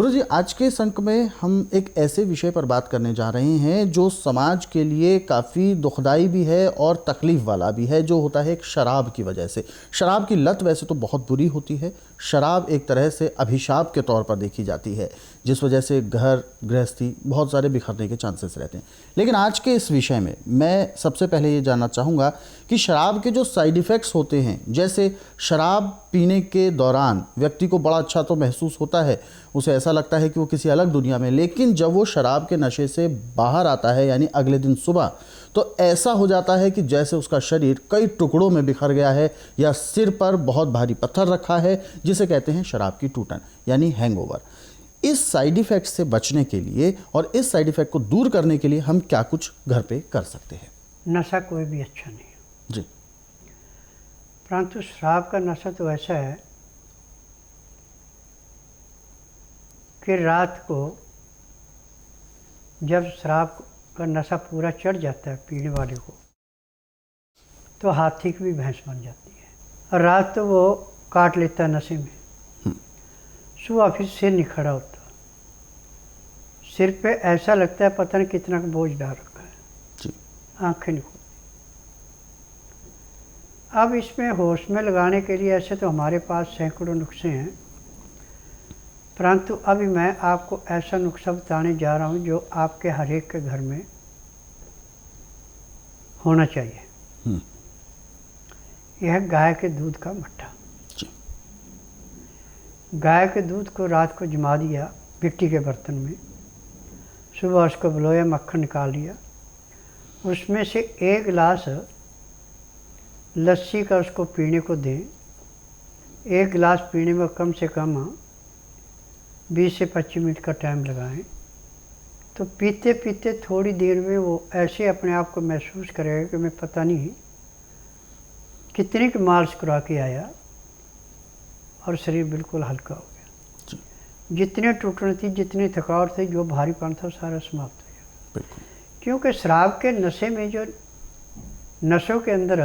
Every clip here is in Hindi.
गुरुजी, आज के इस अंक में हम एक ऐसे विषय पर बात करने जा रहे हैं जो समाज के लिए काफ़ी दुखदाई भी है और तकलीफ़ वाला भी है, जो होता है एक शराब की वजह से। शराब की लत वैसे तो बहुत बुरी होती है। शराब एक तरह से अभिशाप के तौर पर देखी जाती है, जिस वजह से घर गृहस्थी बहुत सारे बिखरने के चांसेस रहते हैं। लेकिन आज के इस विषय में मैं सबसे पहले ये जानना चाहूँगा कि शराब के जो साइड इफ़ेक्ट्स होते हैं, जैसे शराब पीने के दौरान व्यक्ति को बड़ा अच्छा तो महसूस होता है, उसे ऐसा लगता है कि वो किसी अलग दुनिया में, लेकिन जब वो शराब के नशे से बाहर आता है यानी अगले दिन सुबह, तो ऐसा हो जाता है कि जैसे उसका शरीर कई टुकड़ों में बिखर गया है या सिर पर बहुत भारी पत्थर रखा है, जिसे कहते हैं शराब की टूटन यानी हैंगओवर। इस साइड इफ़ेक्ट से बचने के लिए और इस साइड इफ़ेक्ट को दूर करने के लिए हम क्या कुछ घर पे कर सकते हैं? नशा कोई भी अच्छा नहीं है जी। परंतु शराब का नशा तो ऐसा है कि रात को जब शराब का नशा पूरा चढ़ जाता है पीने वाले को, तो हाथी की भी भैंस बन जाती है और रात तो वो काट लेता है नशे में। सुबह फिर सिर नहीं खड़ा होता, सिर पे ऐसा लगता है पता नहीं कितना का बोझ डाल रखा है जी। आंखें नहीं खुलती। अब इसमें होश में लगाने के लिए ऐसे तो हमारे पास सैकड़ों नुस्खे हैं, परंतु अभी मैं आपको ऐसा नुस्खा बताने जा रहा हूँ जो आपके हर एक के घर में होना चाहिए। यह है गाय के दूध का मट्ठा। गाय के दूध को रात को जमा दिया मिट्टी के बर्तन में, सुबह उसको बलोया, मक्खन निकाल लिया, उसमें से 1 गिलास लस्सी का उसको पीने को दें। 1 गिलास पीने में कम से कम 20 से 25 मिनट का टाइम लगाएं। तो पीते पीते थोड़ी देर में वो ऐसे अपने आप को महसूस करेगा कि मैं पता नहीं कितने की मालिश करा के आया और शरीर बिल्कुल हल्का हो गया। जितने टूटन थी, जितनी थकावट थी, जो भारीपन था, सारा समाप्त हो गया। क्योंकि शराब के नशे में जो नशों के अंदर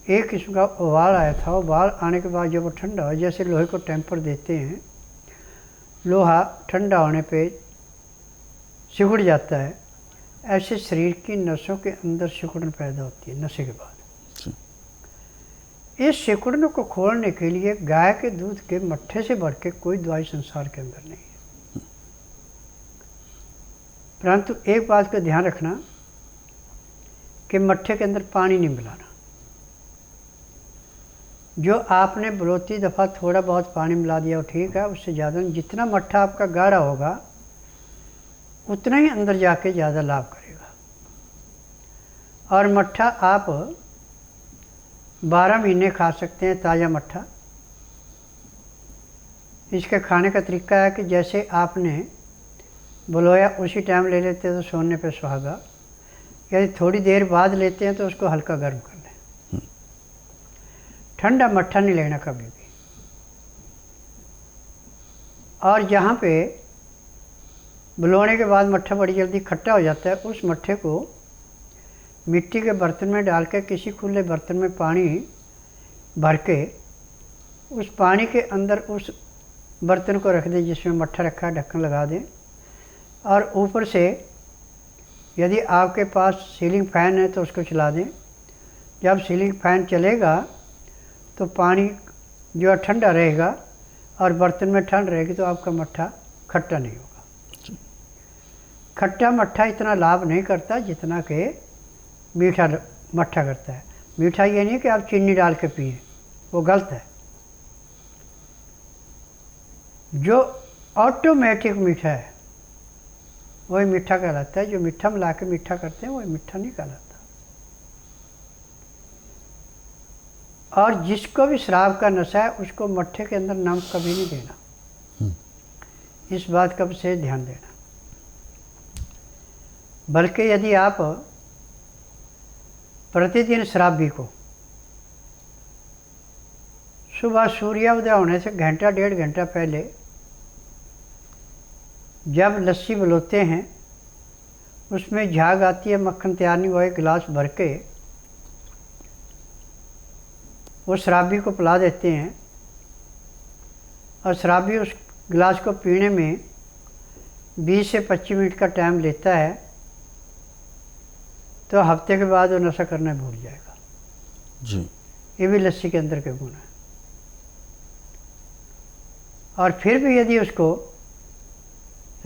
एक किस्म का उबाल आया था, उबाल आने के बाद जब वो ठंडा हो, जैसे लोहे को टेम्पर देते हैं, लोहा ठंडा होने पे सिकुड़ जाता है, ऐसे शरीर की नसों के अंदर सिकुड़न पैदा होती है नशे के बाद। इस सिकुड़न को खोलने के लिए गाय के दूध के मट्ठे से बढ़ के कोई दवाई संसार के अंदर नहीं है। परंतु एक बात का ध्यान रखना कि मट्ठे के अंदर पानी नहीं मिलाना। जो आपने बलोती दफ़ा थोड़ा बहुत पानी मिला दिया वो ठीक है, उससे ज़्यादा नहीं। जितना मट्ठा आपका गाढ़ा होगा उतना ही अंदर जाके ज़्यादा लाभ करेगा। और मट्ठा आप 12 महीने खा सकते हैं, ताज़ा मट्ठा। इसके खाने का तरीका है कि जैसे आपने बलोया उसी टाइम ले लेते हैं तो सोने पे सुहागा, यदि थोड़ी देर बाद लेते हैं तो उसको हल्का गर्म कर लें। ठंडा मट्ठा नहीं लेना कभी भी। और जहाँ पे बलोने के बाद मट्ठा बड़ी जल्दी खट्टा हो जाता है, उस मट्ठे को मिट्टी के बर्तन में डाल के किसी खुले बर्तन में पानी भर के उस पानी के अंदर उस बर्तन को रख दें जिसमें मट्ठा रखा है, ढक्कन लगा दें। और ऊपर से यदि आपके पास सीलिंग फ़ैन है तो उसको चला दें। जब सीलिंग फ़ैन चलेगा तो पानी जो है ठंडा रहेगा और बर्तन में ठंड रहेगी, तो आपका मट्ठा खट्टा नहीं होगा। खट्टा मट्ठा इतना लाभ नहीं करता जितना कि मीठा मट्ठा करता है। मीठा ये नहीं कि आप चीनी डाल के पिए, वो गलत है। जो ऑटोमेटिक मीठा है वही मीठा कहलाता है। जो मीठा मिला के मीठा करते हैं वही मीठा नहीं कहलाता। और जिसको भी शराब का नशा है उसको मट्ठे के अंदर नमक कभी नहीं देना। इस बात का विशेष ध्यान देना। बल्कि यदि आप प्रतिदिन शराबी को सुबह सूर्योदय होने से घंटा 1.5 घंटा पहले जब लस्सी बलोते हैं, उसमें झाग आती है, मक्खन तैयार नहीं हुआ, 1 गिलास भर के वो शराबी को पिला देते हैं और शराबी उस गिलास को पीने में 20 से 25 मिनट का टाइम लेता है तो हफ्ते के बाद वो नशा करना भूल जाएगा। जी। ये भी लस्सी के अंदर के गुण है। और फिर भी यदि उसको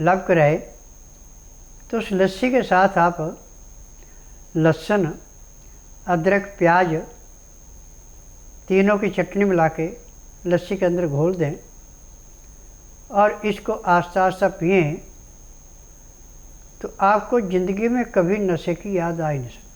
लग रहे तो उस लस्सी के साथ आप लहसुन, अदरक, प्याज तीनों की चटनी मिला के लस्सी के अंदर घोल दें और इसको आस्ता आस्ता पिएं तो आपको ज़िंदगी में कभी नशे की याद आ ही नहीं सकती।